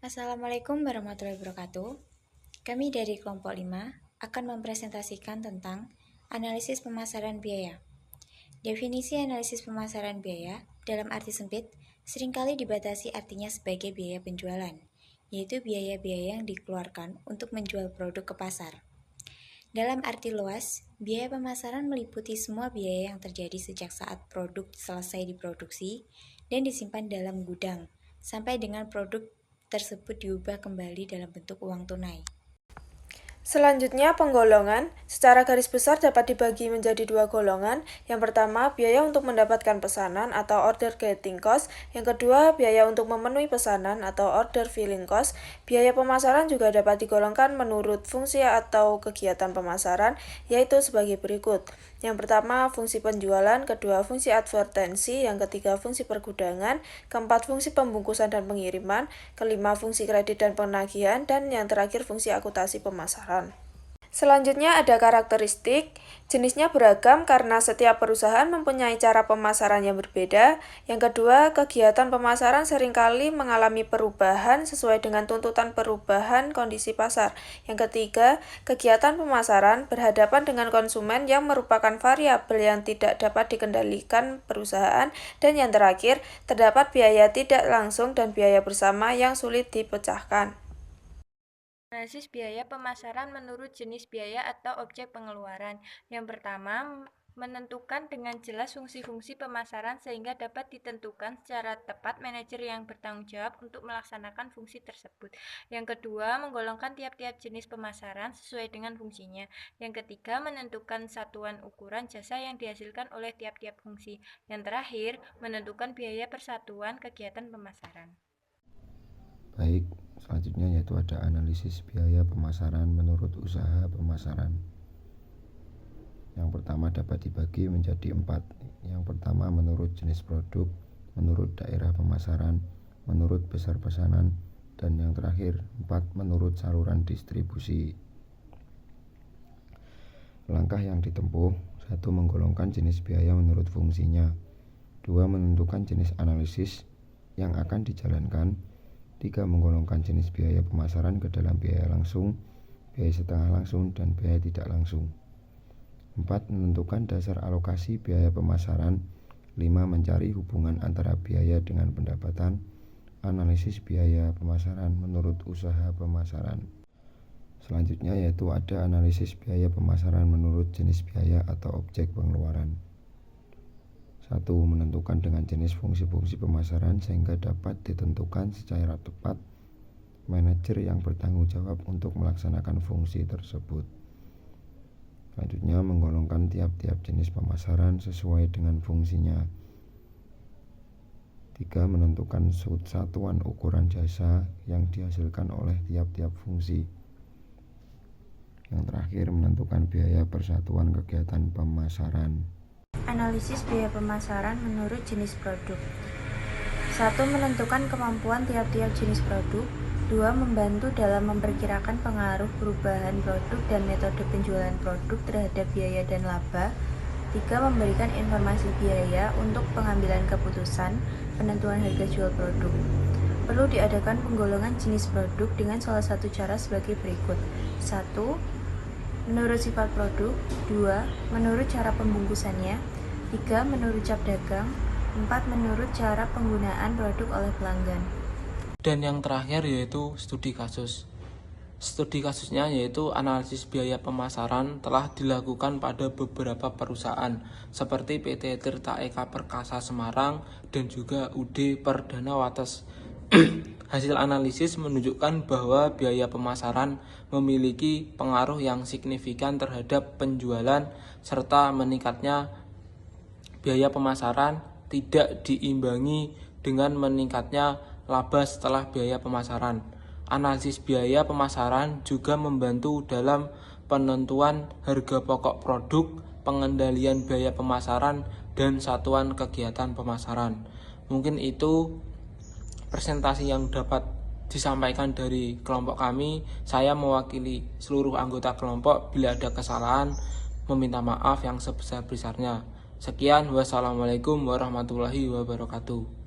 Assalamualaikum warahmatullahi wabarakatuh. Kami dari kelompok 5 akan mempresentasikan tentang analisis pemasaran biaya. Definisi analisis pemasaran biaya dalam arti sempit seringkali dibatasi artinya sebagai biaya penjualan, yaitu biaya-biaya yang dikeluarkan untuk menjual produk ke pasar. Dalam arti luas, biaya pemasaran meliputi semua biaya yang terjadi sejak saat produk selesai diproduksi dan disimpan dalam gudang, sampai dengan produk tersebut diubah kembali dalam bentuk uang tunai. Selanjutnya, penggolongan. Secara garis besar dapat dibagi menjadi dua golongan. Yang pertama, biaya untuk mendapatkan pesanan atau order getting cost. Yang kedua, biaya untuk memenuhi pesanan atau order filling cost. Biaya pemasaran juga dapat digolongkan menurut fungsi atau kegiatan pemasaran, yaitu sebagai berikut. Yang pertama, fungsi penjualan. Kedua, fungsi advertensi. Yang ketiga, fungsi pergudangan. Keempat, fungsi pembungkusan dan pengiriman. Kelima, fungsi kredit dan penagihan. Dan yang terakhir, fungsi akuntansi pemasaran. Selanjutnya ada karakteristik. Jenisnya beragam karena setiap perusahaan mempunyai cara pemasaran yang berbeda. Yang kedua, kegiatan pemasaran seringkali mengalami perubahan sesuai dengan tuntutan perubahan kondisi pasar. Yang ketiga, kegiatan pemasaran berhadapan dengan konsumen yang merupakan variabel yang tidak dapat dikendalikan perusahaan. Dan yang terakhir, terdapat biaya tidak langsung dan biaya bersama yang sulit dipecahkan. Analisis biaya pemasaran menurut jenis biaya atau objek pengeluaran. Yang pertama, menentukan dengan jelas fungsi-fungsi pemasaran sehingga dapat ditentukan secara tepat manajer yang bertanggung jawab untuk melaksanakan fungsi tersebut. Yang kedua, menggolongkan tiap-tiap jenis pemasaran sesuai dengan fungsinya. Yang ketiga, menentukan satuan ukuran jasa yang dihasilkan oleh tiap-tiap fungsi. Yang terakhir, menentukan biaya persatuan kegiatan pemasaran. Baik, selanjutnya yaitu ada analisis biaya pemasaran menurut usaha pemasaran. Yang pertama dapat dibagi menjadi 4. Yang pertama menurut jenis produk, menurut daerah pemasaran, menurut besar pesanan, dan yang terakhir 4 menurut saluran distribusi. Langkah yang ditempuh: 1. Menggolongkan jenis biaya menurut fungsinya. 2. Menentukan jenis analisis yang akan dijalankan. 3. Menggolongkan jenis biaya pemasaran ke dalam biaya langsung, biaya setengah langsung, dan biaya tidak langsung. 4. Menentukan dasar alokasi biaya pemasaran. 5. Mencari hubungan antara biaya dengan pendapatan. Analisis biaya pemasaran menurut usaha pemasaran. Selanjutnya yaitu ada analisis biaya pemasaran menurut jenis biaya atau objek pengeluaran. 1. Menentukan dengan jenis fungsi-fungsi pemasaran sehingga dapat ditentukan secara tepat manajer yang bertanggung jawab untuk melaksanakan fungsi tersebut. Selanjutnya menggolongkan tiap-tiap jenis pemasaran sesuai dengan fungsinya. 3. Menentukan satuan ukuran jasa yang dihasilkan oleh tiap-tiap fungsi. Yang terakhir menentukan biaya persatuan kegiatan pemasaran. Analisis biaya pemasaran menurut jenis produk. 1. Menentukan kemampuan tiap-tiap jenis produk. 2. Membantu dalam memperkirakan pengaruh perubahan produk dan metode penjualan produk terhadap biaya dan laba. 3. Memberikan informasi biaya untuk pengambilan keputusan penentuan harga jual produk. Perlu diadakan penggolongan jenis produk dengan salah satu cara sebagai berikut. 1. Menurut sifat produk. 2. Menurut cara pembungkusannya. 3. Menurut cap dagang. 4. Menurut cara penggunaan produk oleh pelanggan. Dan yang terakhir yaitu studi kasus. Studi kasusnya yaitu analisis biaya pemasaran telah dilakukan pada beberapa perusahaan seperti PT Tirta Eka Perkasa Semarang dan juga UD Perdana Wates. Hasil analisis menunjukkan bahwa biaya pemasaran memiliki pengaruh yang signifikan terhadap penjualan serta meningkatnya biaya pemasaran tidak diimbangi dengan meningkatnya laba setelah biaya pemasaran. Analisis biaya pemasaran juga membantu dalam penentuan harga pokok produk, pengendalian biaya pemasaran, dan satuan kegiatan pemasaran. Mungkin itu presentasi yang dapat disampaikan dari kelompok kami. Saya mewakili seluruh anggota kelompok. Bila ada kesalahan, meminta maaf yang sebesar-besarnya. Sekian, wassalamualaikum warahmatullahi wabarakatuh.